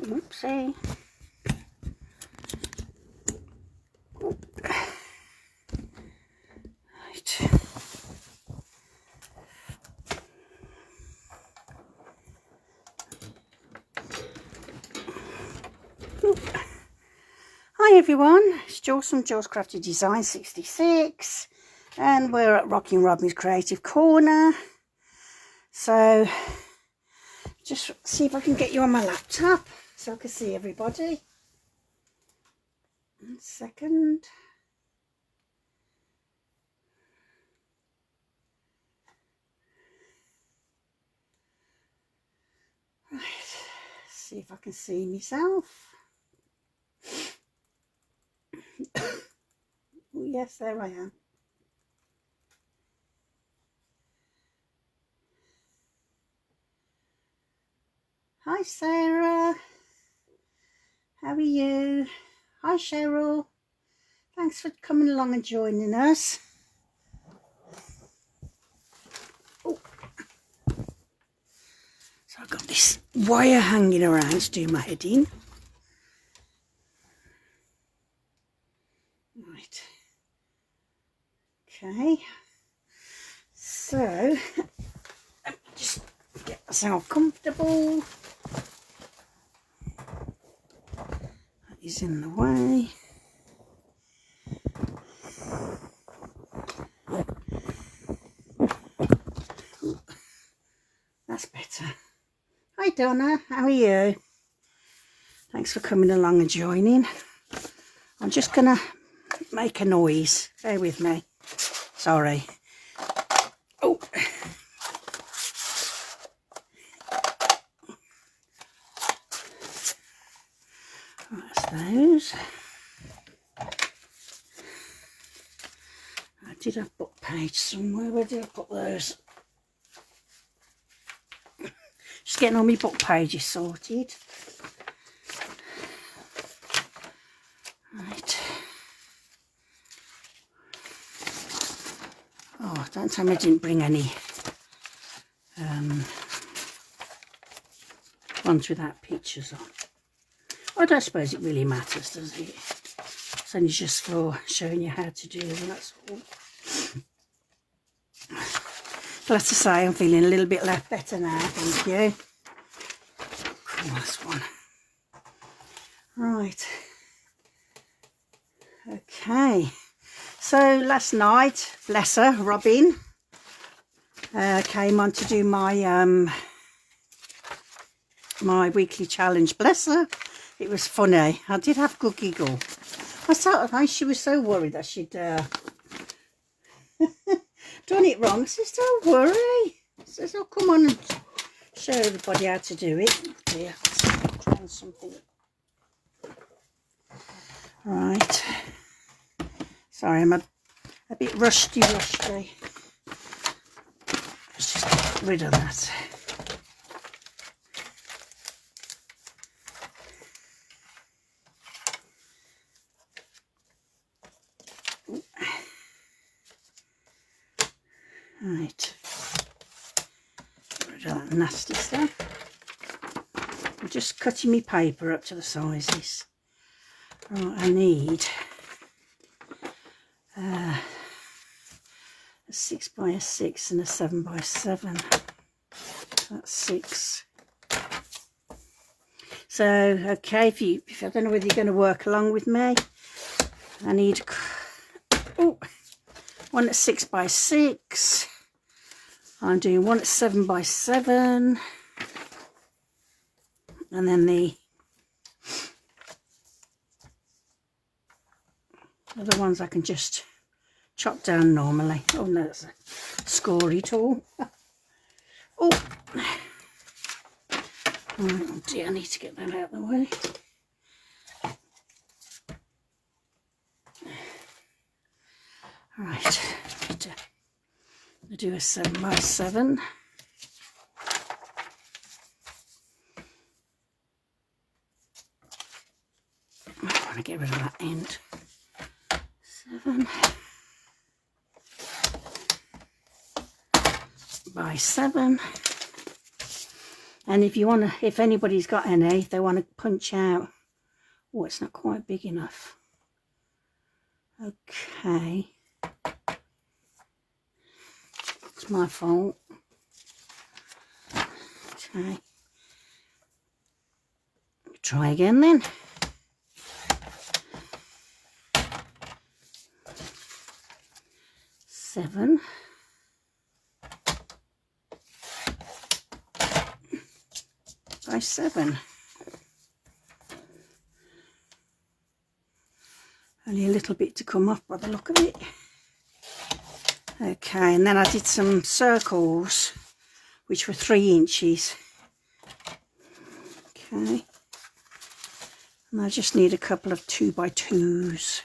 Oopsie. Right. Hi everyone, it's Jules from Jules Crafty Design 66 and we're at Rocking Robin's Creative Corner. So just see if I can get you on my laptop so I can see everybody. 1 second. Right, see if I can see myself. Oh, yes, there I am. Hi Sarah, how are you? Hi Cheryl, thanks for coming along and joining us. Oh. So I've got this wire hanging around to do my heading. Right, okay, so just get myself comfortable. That is in the way. Ooh, that's better. Hi Donna, how are you? Thanks for coming along and joining. I'm just gonna make a noise, bear with me, sorry. Oh, that's those. I did have book page somewhere, where did I put those? Just getting all my book pages sorted. Right. Oh, don't tell me I didn't bring any ones without pictures on. I don't suppose it really matters, does it? It's only just for showing you how to do it, that's all. Glad to say I'm feeling a little bit better now, thank you. Cool, that's one. Right. Okay. So last night, bless her, Robin came on to do my my weekly challenge. Bless her. It was funny. I did have a good giggle. I thought she was so worried that she'd done it wrong. I says, don't worry. I says, I'll come on and show everybody how to do it. Here, trying something. Right. Sorry, I'm a bit rusty. Let's just get rid of that. Right. Get rid of that nasty stuff. I'm just cutting my paper up to the sizes. Right, I need a 6 by a 6 and a 7 by 7. That's 6. So, okay, if I don't know whether you're going to work along with me, I need one at 6 by 6. I'm doing one at 7 by 7, and then the other ones I can just chop down normally. Oh no, that's a scory tool. Oh dear, I need to get that out of the way. Right, I'll do a 7 by 7. I want to get rid of that end. 7 by 7. And if you want to, if anybody's got any, they want to punch out. Oh, it's not quite big enough. Okay. It's my fault. Okay. Try again then. Seven. By 7. Only a little bit to come off by the look of it. Okay, and then I did some circles, which were 3 inches. Okay. And I just need a couple of 2x2s.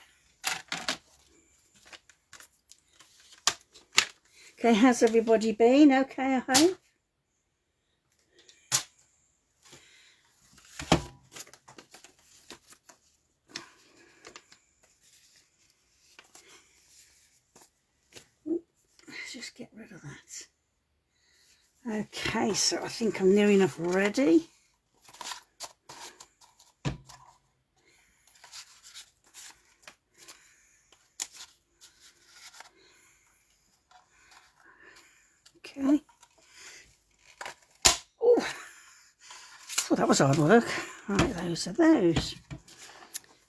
Okay, how's everybody been? Okay, I hope. Let's just get rid of that. Okay, so I think I'm near enough ready. Okay. Oh, that was hard work. Right, those are those.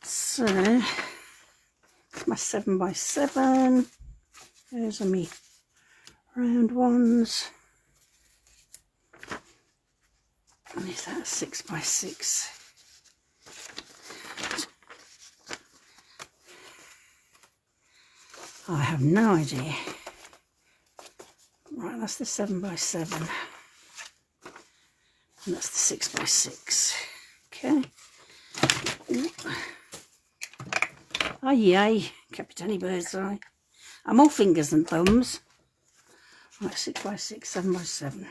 So, my 7x7. Those are me round ones. And is that a 6x6? I have no idea. Right, that's the 7x7. And that's the 6x6. Okay. Oh yay, Capitani Birdseye. I'm all fingers and thumbs. Right, 6x6, 7x7.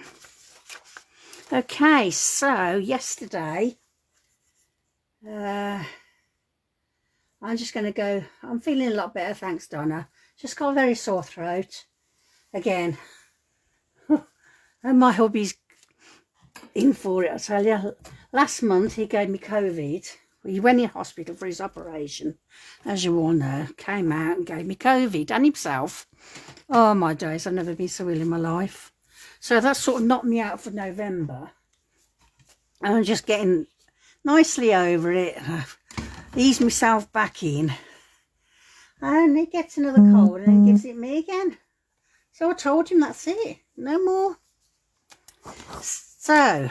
Okay, so yesterday, I'm just going to go, I'm feeling a lot better, thanks Donna. Just got a very sore throat. Again, and my hubby's in for it, I tell you. Last month he gave me COVID. He went in hospital for his operation, as you all know, came out and gave me COVID, and himself. Oh my days, I've never been so ill in my life. So that sort of knocked me out for November. And I'm just getting nicely over it. I've eased myself back in. And it gets another cold and then gives it me again. So I told him that's it, no more. So,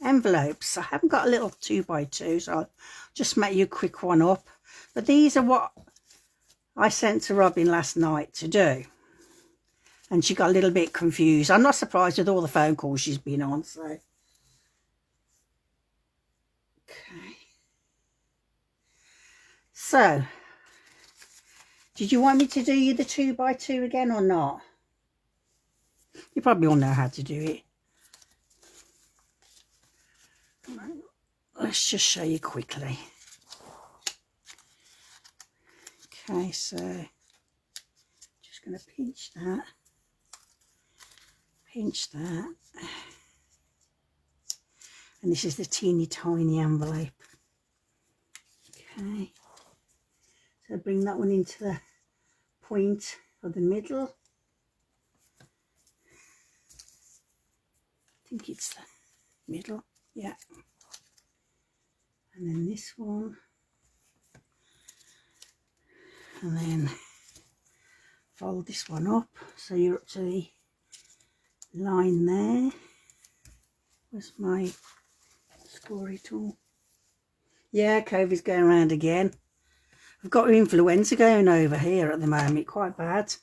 envelopes. I haven't got a little 2x2, so I'll just make you a quick one up. But these are what I sent to Robin last night to do. And she got a little bit confused. I'm not surprised with all the phone calls she's been on, so. Okay. So, did you want me to do you the 2x2 again or not? You probably all know how to do it. Right. Let's just show you quickly. Okay, so just going to pinch that. Pinch that. And this is the teeny tiny envelope. Okay. So bring that one into the point of the middle. I think it's the middle. Yeah. And then this one. And then fold this one up so you're up to the line there. Where's my scory tool? Yeah, COVID's going around again. I've got influenza going over here at the moment, quite bad.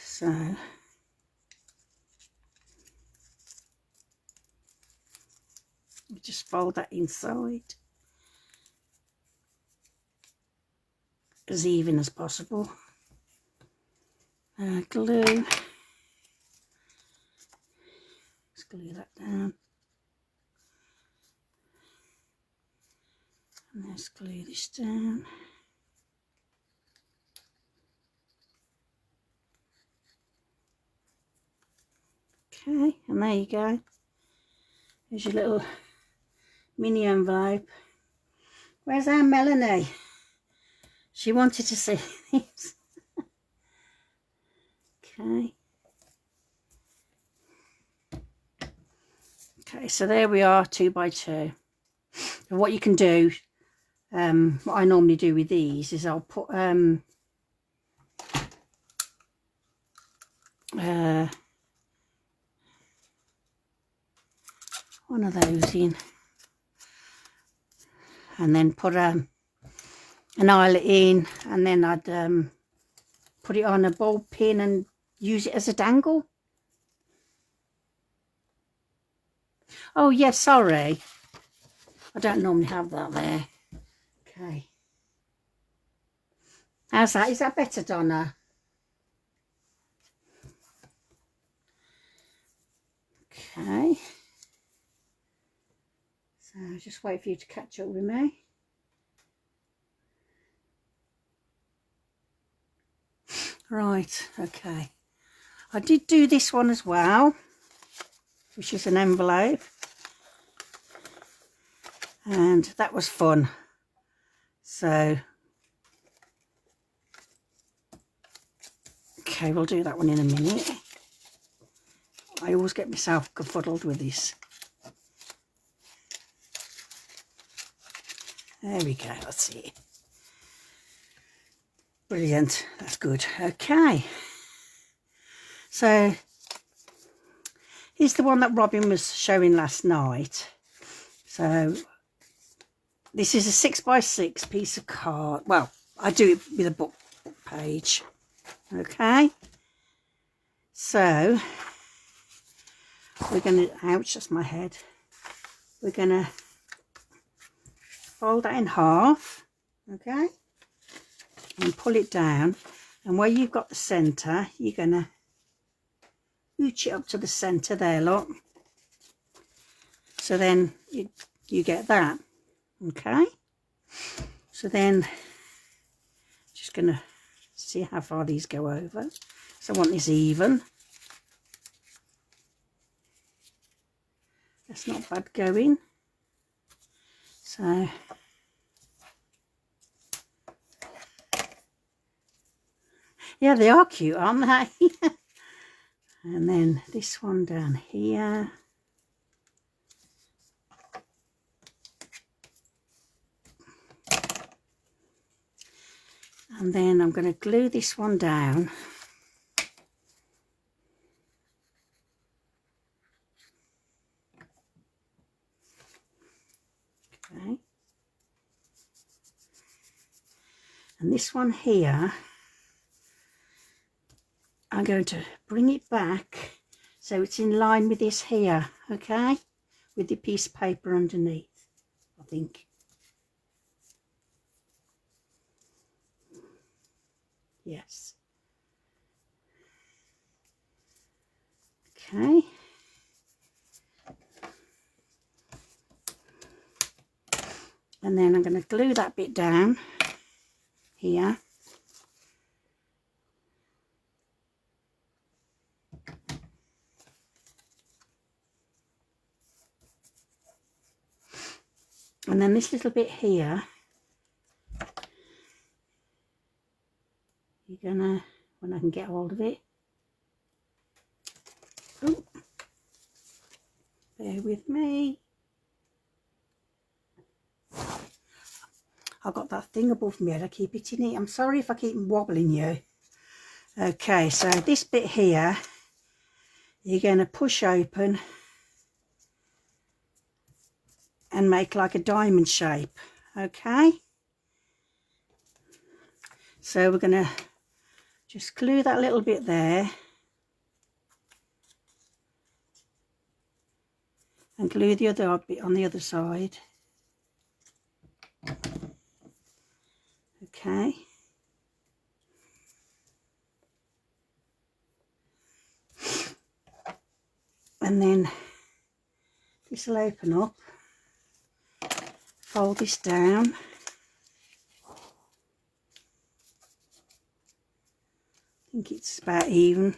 So just fold that inside as even as possible. Glue. Let's glue that down. And let's glue this down. Okay, and there you go. There's your little mini envelope. Where's our Melanie? She wanted to see these. Okay. Okay, so there we are, 2 by 2. And what you can do, what I normally do with these is I'll put one of those in, and then put an eyelet in, and then I'd put it on a ball pin and use it as a dangle. Oh yes, sorry, I don't normally have that there. Okay, how's that? Is that better, Donna? Okay, so just wait for you to catch up with me. Right, okay, I did do this one as well, which is an envelope, and that was fun. So okay, we'll do that one in a minute. I always get myself confuddled with this. There we go, let's see. Brilliant, that's good. Okay, so here's the one that Robin was showing last night. So this is a 6 by 6 piece of card. Well, I do it with a book page. Okay, so we're going to, ouch, that's my head. We're going to fold that in half, okay, and pull it down. And where you've got the centre, you're going to ooch it up to the centre there, look. So then you get that, okay. So then just going to see how far these go over. So I want this even. That's not bad going. So yeah, they are cute, aren't they? And then this one down here. And then I'm going to glue this one down. Okay. And this one here, I'm going to bring it back so it's in line with this here, okay? With the piece of paper underneath, I think. Yes. Okay. And then I'm going to glue that bit down here. And then this little bit here, you're gonna, when I can get hold of it, oh, bear with me. I've got that thing above me head, I keep hitting it. I'm sorry if I keep wobbling you. Okay, so this bit here, you're going to push open and make like a diamond shape, okay? So we're going to just glue that little bit there and glue the other bit on the other side. Okay. And then this will open up. Fold this down. I think it's about even.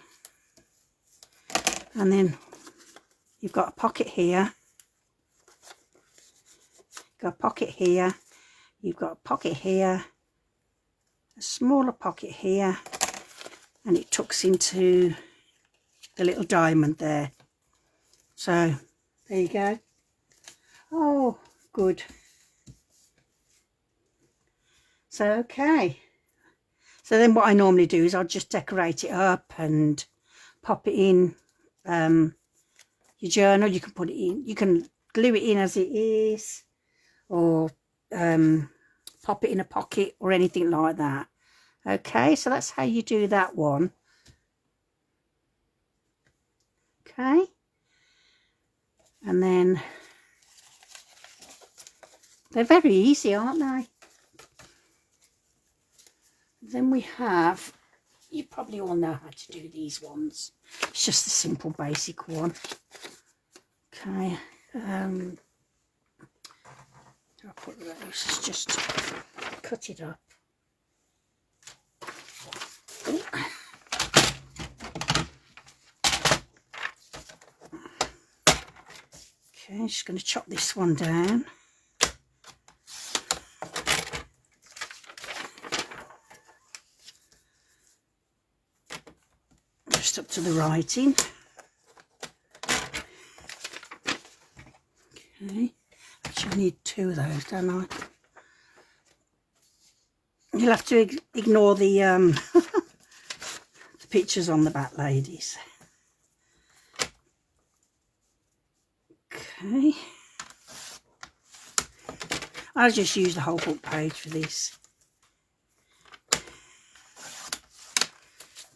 And then you've got a pocket here. got a pocket here, you've got a pocket here, a smaller pocket here, and it tucks into the little diamond there. So there you go. Oh, good. So okay, so then what I normally do is I'll just decorate it up and pop it in your journal. You can put it in, you can glue it in as it is, or pop it in a pocket or anything like that. Okay, so that's how you do that one. Okay, and then they're very easy, aren't they? Then we have, you probably all know how to do these ones. It's just a simple basic one. Okay, do I put those? Just cut it up. Okay, I'm just going to chop this one down. Just up to the writing. Okay, actually I need two of those, don't I? You'll have to ignore the, the pictures on the back, ladies. Okay, I'll just use the whole book page for this.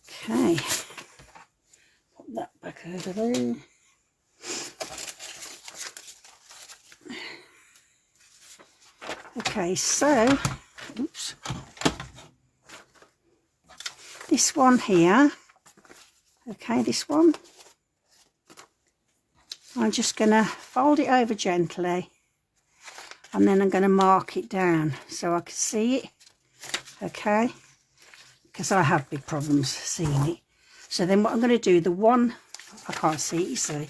Okay, put that back over there. Okay, so, oops, this one here, okay, this one, I'm just going to fold it over gently, and then I'm going to mark it down so I can see it, okay, because I have big problems seeing it. So then what I'm going to do, the one, I can't see it, you see,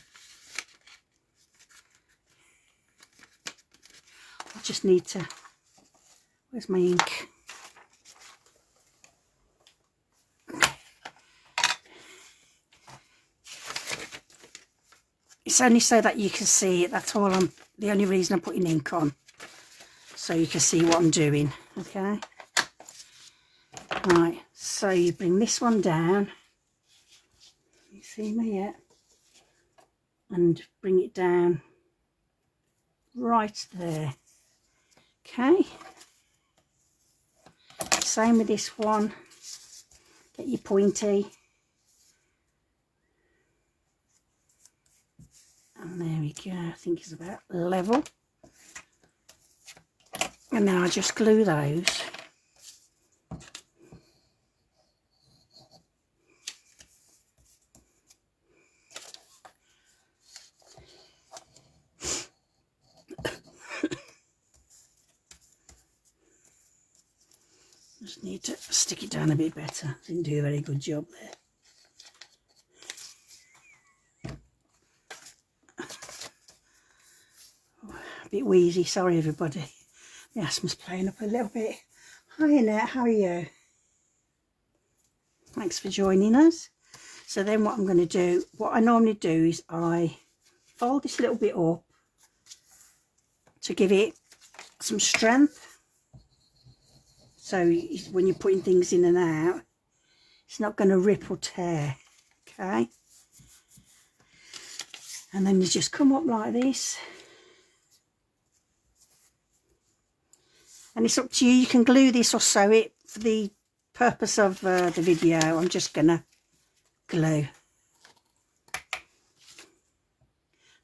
I just need to, where's my ink? It's only so that you can see it, that's all. The only reason I'm putting ink on, so you can see what I'm doing, okay? Right, so you bring this one down, you see me yet? And bring it down right there, okay? Same with this one, get your pointy. And there we go, I think it's about level. And then I just glue those. Just need to stick it down a bit better. Didn't do a very good job there. A bit wheezy, sorry everybody. My asthma's playing up a little bit. Hi Annette, how are you? Thanks for joining us. So then what I'm going to do, what I normally do is I fold this a little bit up to give it some strength. So when you're putting things in and out, it's not going to rip or tear, okay? And then you just come up like this. And it's up to you, you can glue this or sew it. For the purpose of the video, I'm just going to glue.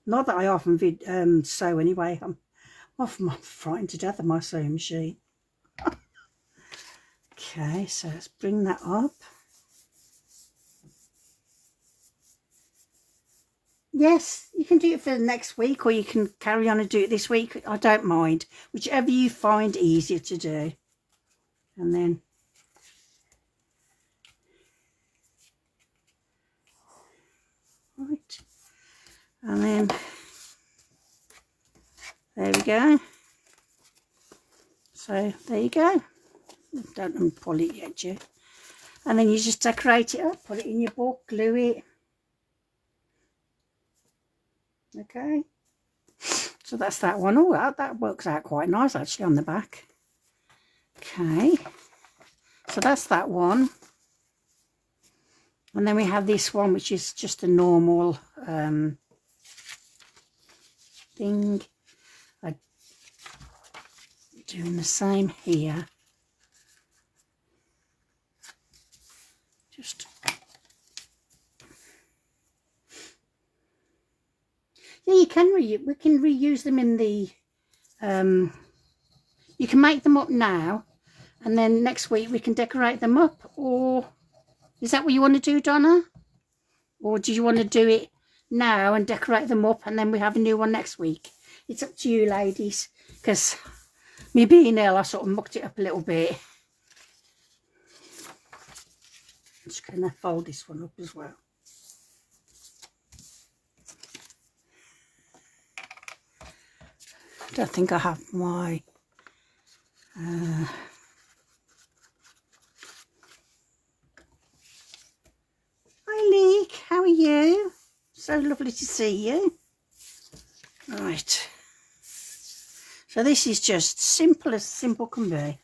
Not that I often sew anyway, I'm often frightened to death of my sewing machine. Okay, so let's bring that up. Yes, you can do it for the next week, or you can carry on and do it this week. I don't mind, whichever you find easier to do. And then right, and then there we go. So there you go. Don't unpull it yet, you. And then you just decorate it up, put it in your book, glue it. Okay. So that's that one. Oh, that works out quite nice actually on the back. Okay. So that's that one. And then we have this one, which is just a normal thing. I'm doing the same here. Just yeah, you can we can reuse them in the you can make them up now, and then next week we can decorate them up. Or is that what you want to do, Donna? Or do you want to do it now and decorate them up, and then we have a new one next week? It's up to you, ladies, because me being ill, I sort of mucked it up a little bit. I'm just going to fold this one up as well. I don't think I have my Hi Leek, how are you? So lovely to see you. Right, so this is just simple as simple can be.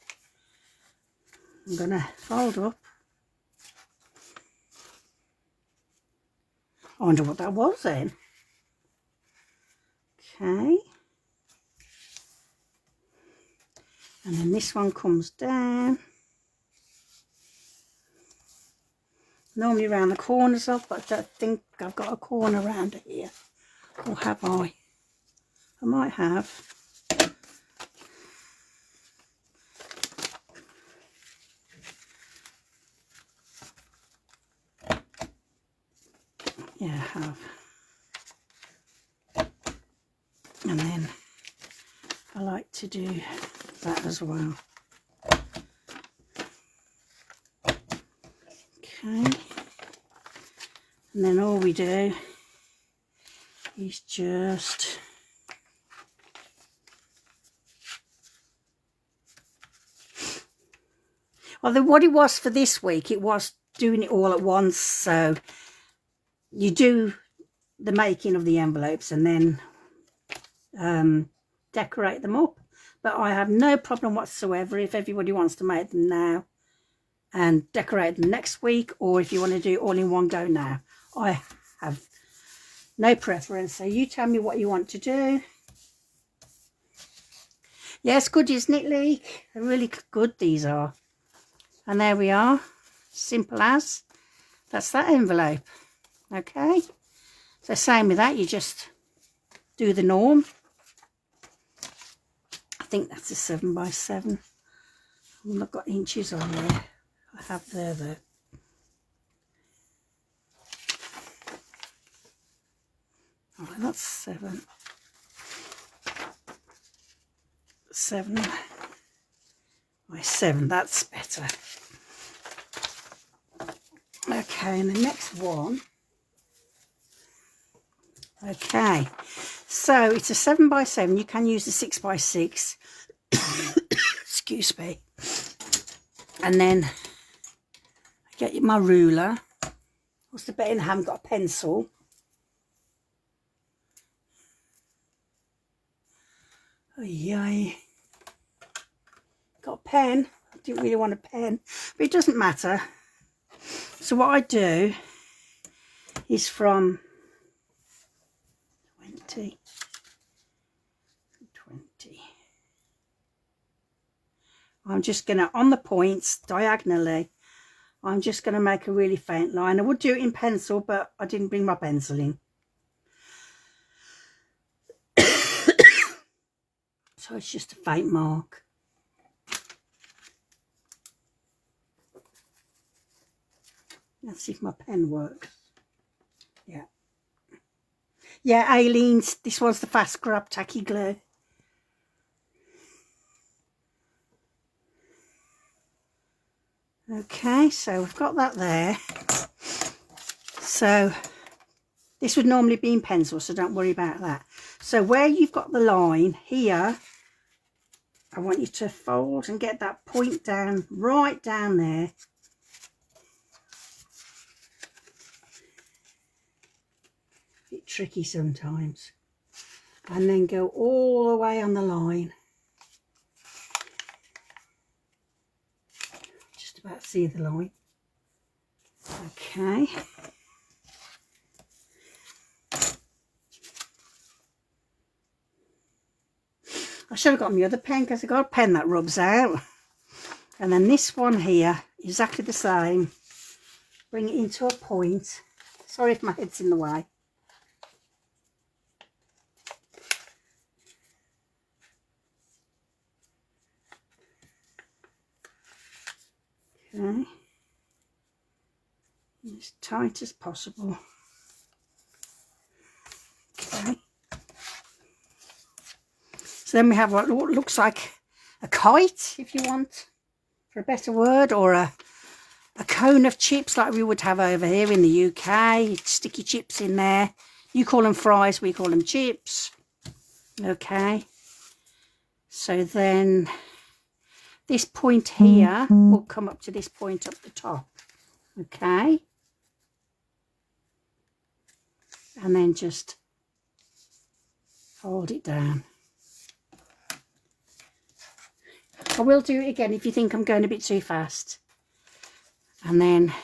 I'm going to fold up. I wonder what that was then. Okay. And then this one comes down. Normally around the corners of, but I don't think I've got a corner around here. Or have I? I might have. Yeah, I have. And then I like to do that as well. Okay. And then all we do is just well, what it was for this week, it was doing it all at once. So you do the making of the envelopes and then decorate them up. But I have no problem whatsoever if everybody wants to make them now and decorate them next week, or if you want to do it all in one go now. I have no preference, so you tell me what you want to do. Yes, good, isn't it, Leek? They're really good, these are. And there we are, simple as. That's that envelope. Okay, so same with that, you just do the norm. I think that's a 7 by 7. I've not got inches on there. I have there though. Oh, that's 7. 7 by 7. That's better. Okay, and the next one. Okay, so it's a 7 by 7. You can use the 6 by 6. Excuse me. And then I get my ruler. What's the bet? I haven't got a pencil. Oh yay. Got a pen. I didn't really want a pen, but it doesn't matter. So what I do is from 20. I'm just going to, on the points, diagonally, I'm just going to make a really faint line. I would do it in pencil, but I didn't bring my pencil in. So it's just a faint mark. Let's see if my pen works. Yeah. Yeah, Aileen's, this was the Fast Grab Tacky Glue. Okay, so we've got that there. So this would normally be in pencil, so don't worry about that. So where you've got the line here, I want you to fold and get that point down, right down there. A bit tricky sometimes. And then go all the way on the line. Just about see the line. Okay. I should have got my other pen because I got a pen that rubs out. And then this one here, exactly the same. Bring it into a point. Sorry if my head's in the way. Okay. As tight as possible. Okay. So then we have what looks like a kite, if you want, for a better word, or a cone of chips like we would have over here in the UK. Sticky chips in there. You call them fries, we call them chips. Okay. So then this point here will come up to this point up the top. Okay. And then just fold it down. I will do it again if you think I'm going a bit too fast. And then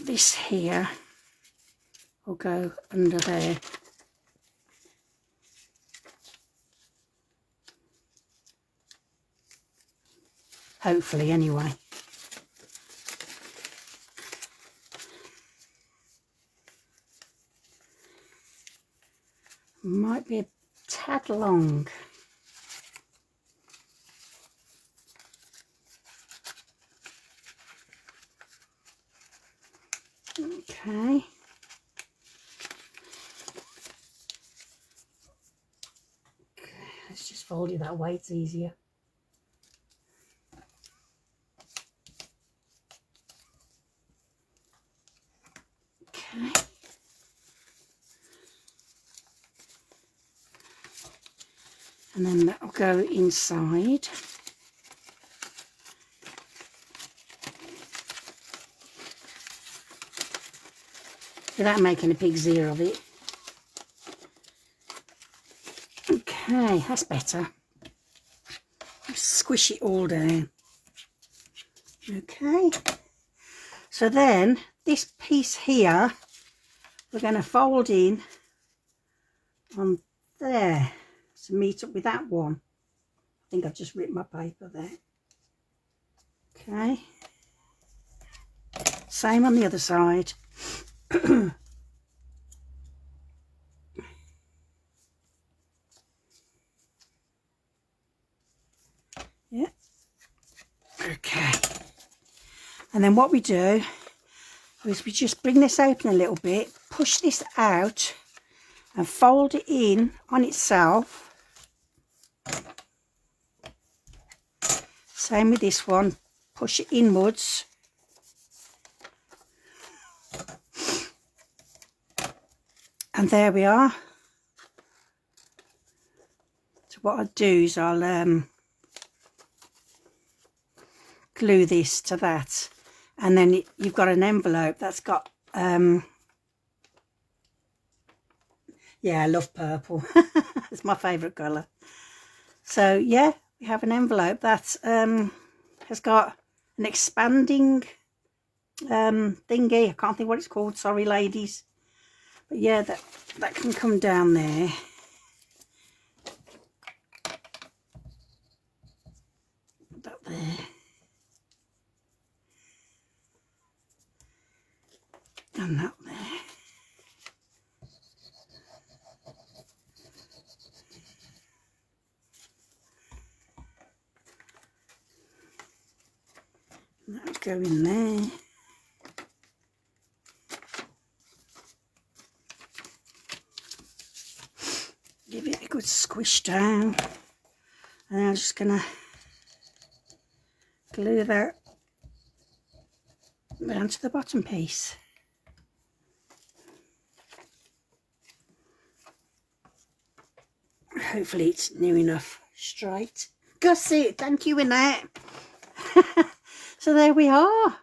this here will go under there. Hopefully, anyway. Might be a tad long. Okay. Let's just fold it that way, it's easier. Okay. And then that will go inside. Without making a pig's ear of it. Okay, that's better. Squish it all down. Okay. So then, this piece here, we're going to fold in on there to meet up with that one. I think I've just ripped my paper there. Okay. Same on the other side. Yeah. Okay. And then what we do is we just bring this open a little bit, push this out and fold it in on itself. Same with this one, push it inwards. And there we are. So what I'll do is I'll glue this to that, and then you've got an envelope that's got yeah, I love purple. It's my favourite colour. So yeah, we have an envelope that has got an expanding thingy. I can't think what it's called, sorry ladies. But yeah, that can come down there. Put that there. And that there. And that'll go in there. Give it a good squish down. And I'm just going to glue that down to the bottom piece. Hopefully it's near enough straight. Gussie, thank you, Annette. So there we are.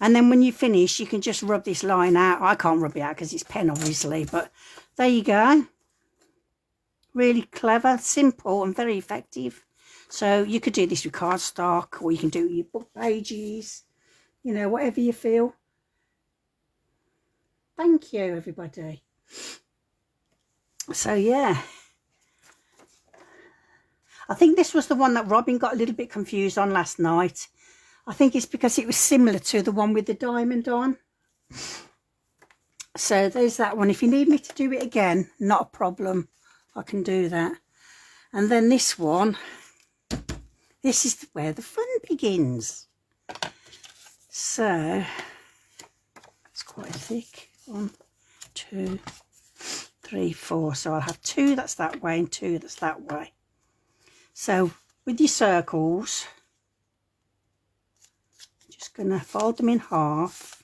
And then when you finish, you can just rub this line out. I can't rub it out because it's pen, obviously, but there you go. Really clever, simple, and very effective. So you could do this with cardstock, or you can do it with your book pages, you know, whatever you feel. Thank you, everybody. So yeah, I think this was the one that Robin got a little bit confused on last night. I think it's because it was similar to the one with the diamond on. So there's that one. If you need me to do it again, not a problem, I can do that. And then this one, this is where the fun begins. So it's quite thick. 1, 2, 3, 4. So I'll have 2 that's that way and 2 that's that way. So with your circles, I'm just going to fold them in half.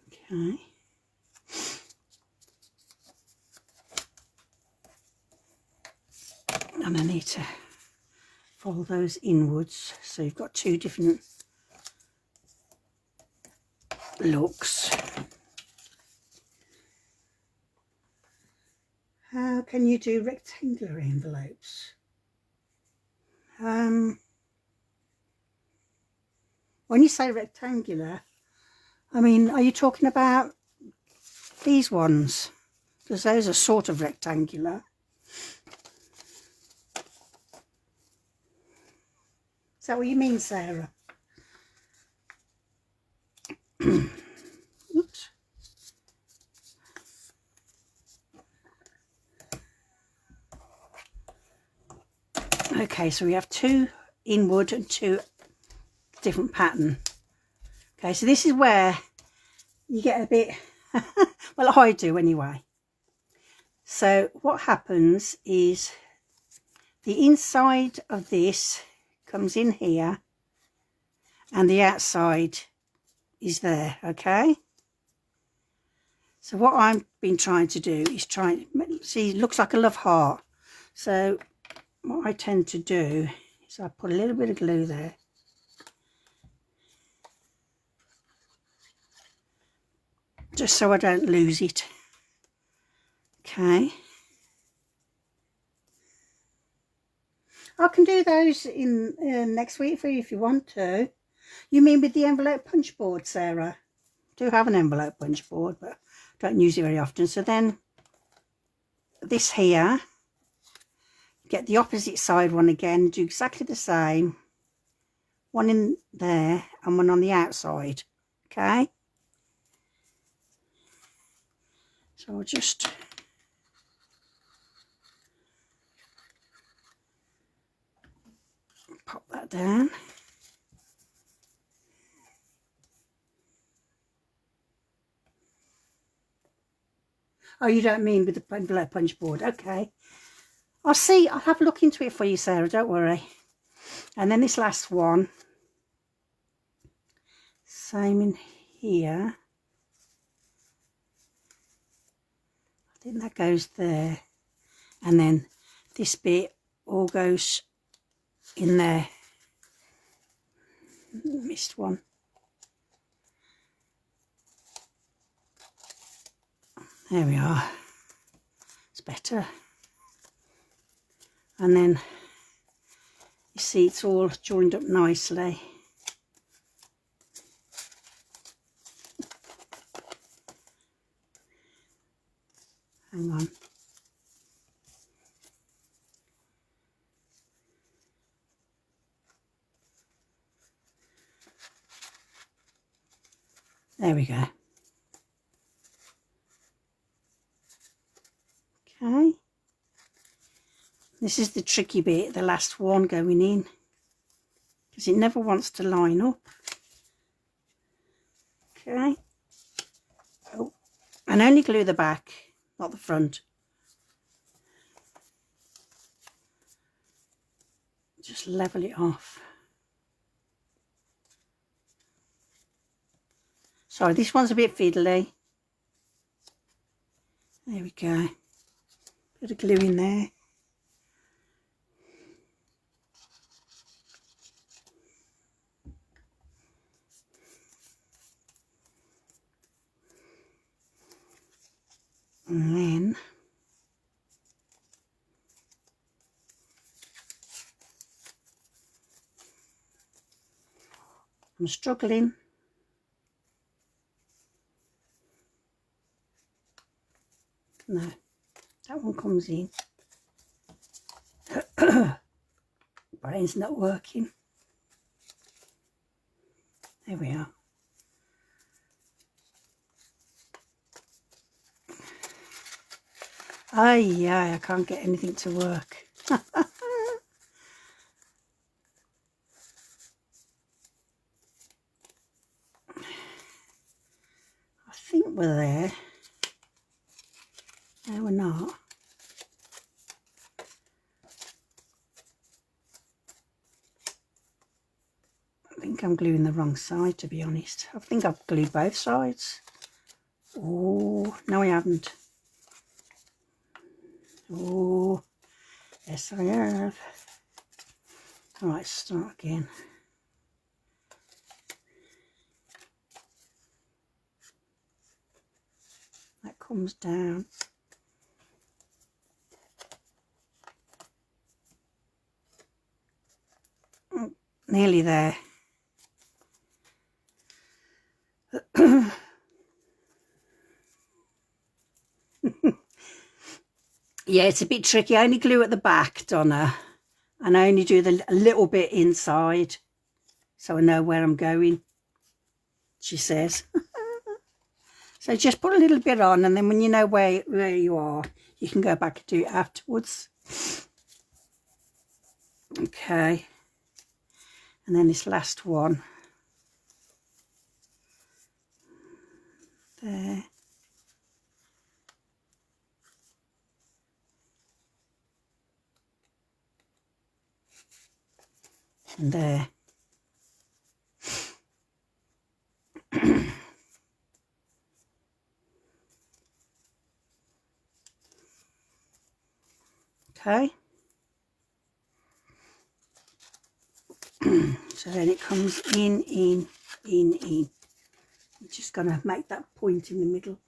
Okay. And I need to fold those inwards, so you've got 2 different looks. How can you do rectangular envelopes? When you say rectangular, I mean, are you talking about these ones? Because those are sort of rectangular. Is that what you mean, Sarah? Oops. Okay, so we have 2 inward and 2 different pattern. Okay, so this is where you get a bit, well, I do anyway. So what happens is the inside of this comes in here and the outside is there, okay? So what I've been trying to do is see, it looks like a love heart. So what I tend to do is I put a little bit of glue there. Just so I don't lose it. Okay. I can do those in next week for you if you want to. You mean with the envelope punch board, Sarah? I do have an envelope punch board, but don't use it very often. So then this here, get the opposite side one again, do exactly the same. One in there and one on the outside. Okay. So I'll just pop that down. Oh, you don't mean with the envelope punch board? Okay. I'll have a look into it for you, Sarah, don't worry. And then this last one, same in here. I think that goes there. And then this bit all goes in there. Missed one. There we are. It's better. And then you see it's all joined up nicely. Hang on. There we go. Okay. This is the tricky bit, the last one going in, because it never wants to line up. Okay. Oh, and only glue the back, not the front. Just level it off. Sorry, this one's a bit fiddly. There we go. Bit of glue in there. And then I'm struggling. No, that one comes in. Brain's not working. There we are. Oh yeah, I can't get anything to work. I think we're there. No, we're not. I think I'm gluing the wrong side, to be honest. I think I've glued both sides. Oh, no I haven't. Oh, yes I have. Alright, start again. That comes down. Oh, nearly there. Yeah, it's a bit tricky. I only glue at the back, Donna, and I only do a little bit inside, so I know where I'm going, she says. So just put a little bit on, and then when you know where you are, you can go back and do it afterwards. Okay. And then this last one. There. And there. Okay. So then it comes in. I'm just going to make that point in the middle.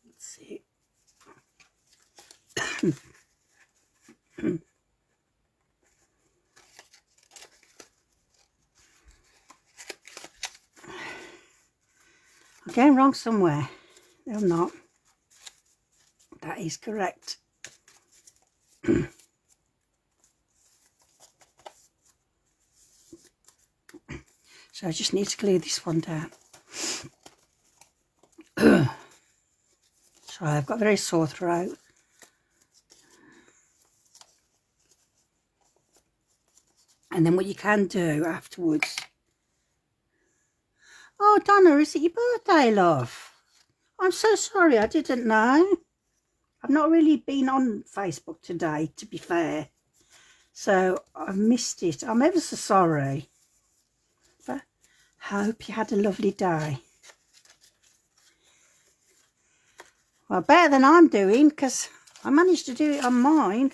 Let's see. I'm going wrong somewhere. No, I'm not. That is correct. So I just need to glue this one down. Sorry, I've got a very sore throat. And then what you can do afterwards. Oh, Donna, is it your birthday, love? I'm so sorry, I didn't know. I've not really been on Facebook today, to be fair. So I've missed it. I'm ever so sorry. But I hope you had a lovely day. Well, better than I'm doing, because I managed to do it on mine.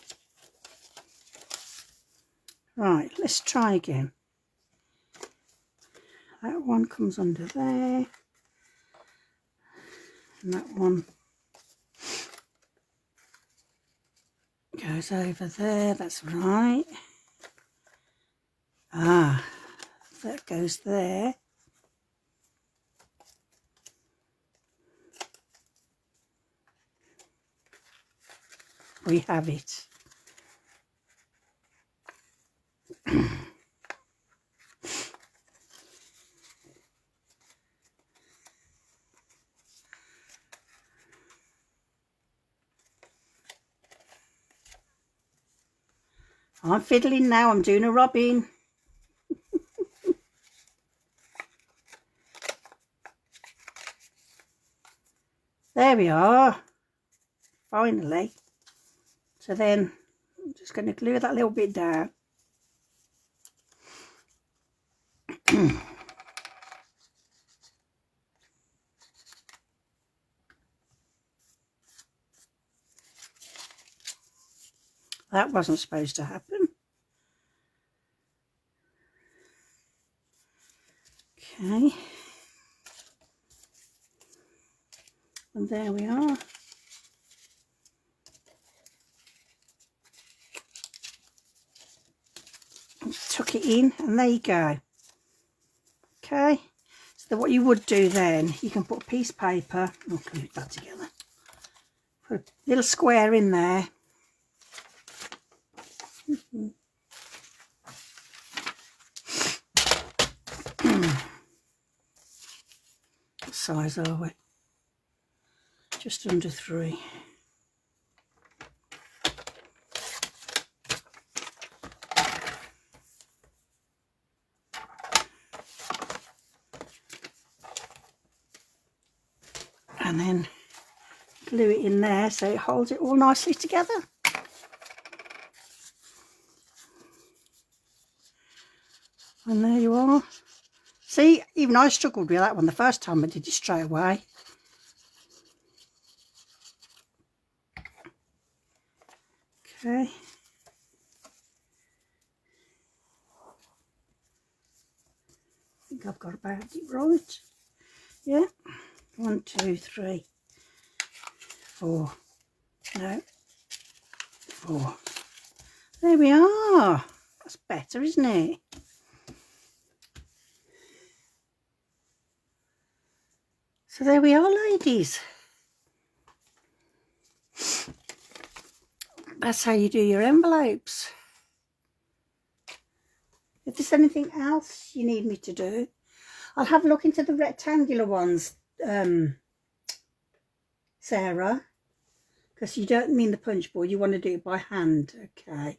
Right, let's try again. That one comes under there. And that one goes over there. That's right. Ah, that goes there. We have it. I'm fiddling now. I'm doing a robin. There we are. Finally. So then I'm just going to glue that little bit down. That wasn't supposed to happen. Okay. And there we are. Just tuck it in and there you go. Okay. So what you would do then, you can put a piece of paper, I'll glue it back together. Put a little square in there. What size are we? Just under 3. And then glue it in there so it holds it all nicely together. And there you are. See, even I struggled with that one the first time I did it straight away. Okay. I think I've got about it right. Yeah. 1, 2, 3, 4. No. 4. There we are. That's better, isn't it? So there we are, ladies. That's how you do your envelopes. If there's anything else you need me to do, I'll have a look into the rectangular ones, Sarah, because you don't mean the punch board, you want to do it by hand. Okay.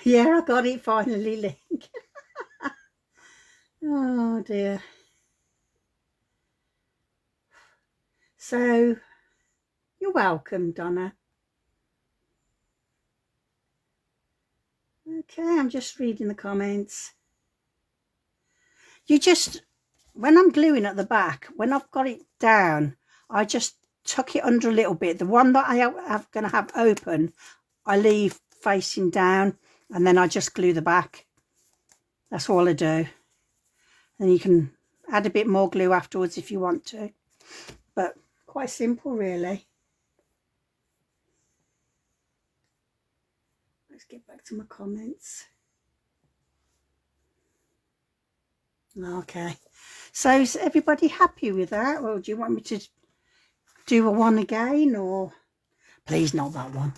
Yeah, I got it finally, Link. Oh dear. So, you're welcome, Donna. Okay, I'm just reading the comments. You just, when I'm gluing at the back, when I've got it down, I just tuck it under a little bit. The one that I'm going to have open, I leave facing down, and then I just glue the back. That's all I do. And you can add a bit more glue afterwards if you want to. But quite simple, really. Let's get back to my comments. Okay. So is everybody happy with that? Or do you want me to do a one again? Or please not that one.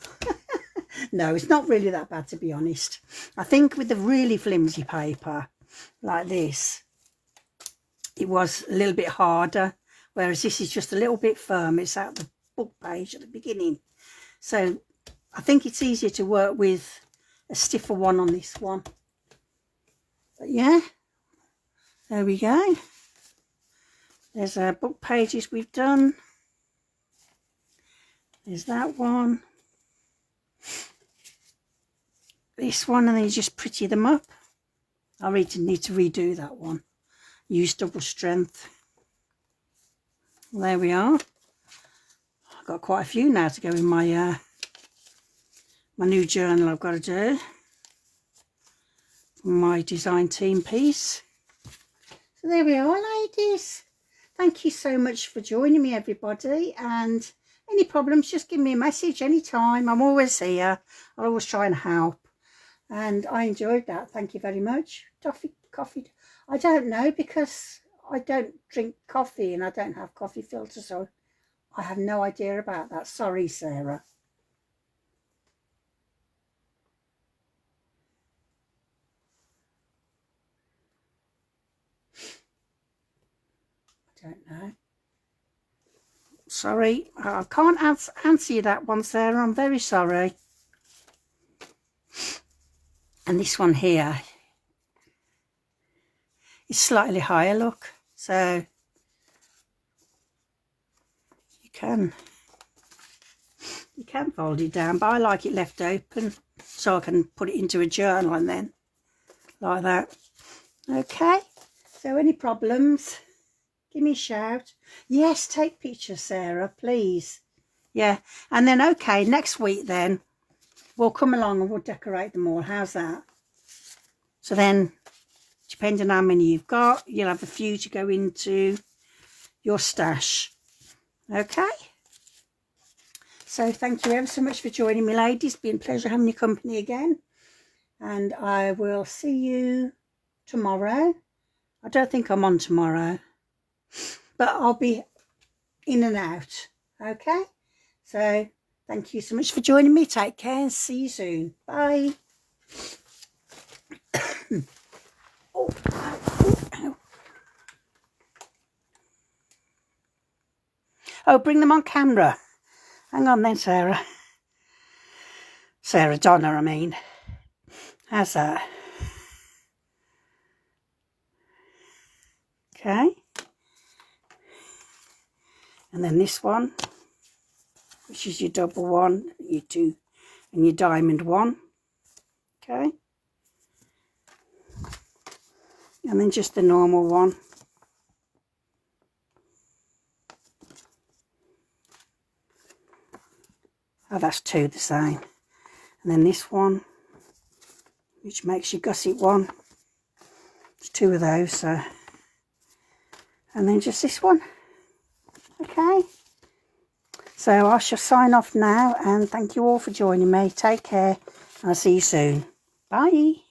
No, it's not really that bad, to be honest. I think with the really flimsy paper like this, it was a little bit harder, whereas this is just a little bit firm. It's out the book page at the beginning. So I think it's easier to work with a stiffer one on this one. But yeah, there we go. There's our book pages we've done. There's that one. This one, and then you just pretty them up. I really need to redo that one. Use double strength. There we are. I've got quite a few now to go in my my new journal I've got to do. My design team piece. So there we are, ladies. Thank you so much for joining me, everybody. And any problems, just give me a message anytime. I'm always here. I'll always try and help. And I enjoyed that. Thank you very much. Coffee. I don't know, because I don't drink coffee and I don't have coffee filters, so I have no idea about that. Sorry, Sarah. I don't know. Sorry, I can't answer you that one, Sarah. I'm very sorry. And this one here is slightly higher, look. So you can fold it down, but I like it left open so I can put it into a journal and then like that. Okay, so any problems, give me a shout. Yes, take pictures, Sarah, please. Yeah, and then, okay, next week then, we'll come along and we'll decorate them all. How's that? So then, depending on how many you've got, you'll have a few to go into your stash. Okay? So thank you ever so much for joining me, ladies. It's been a pleasure having your company again. And I will see you tomorrow. I don't think I'm on tomorrow, but I'll be in and out. Okay? So thank you so much for joining me. Take care and see you soon. Bye. Oh, ow, oh, ow. Oh, bring them on camera. Hang on then, Sarah. Sarah Donna, I mean. How's that? Okay. And then this one, which is your double one, your two, and your diamond one. Okay. And then just the normal one. Oh, that's two the same. And then this one, which makes your gusset one. There's two of those, so. And then just this one. Okay. So I shall sign off now, and thank you all for joining me. Take care, and I'll see you soon. Bye.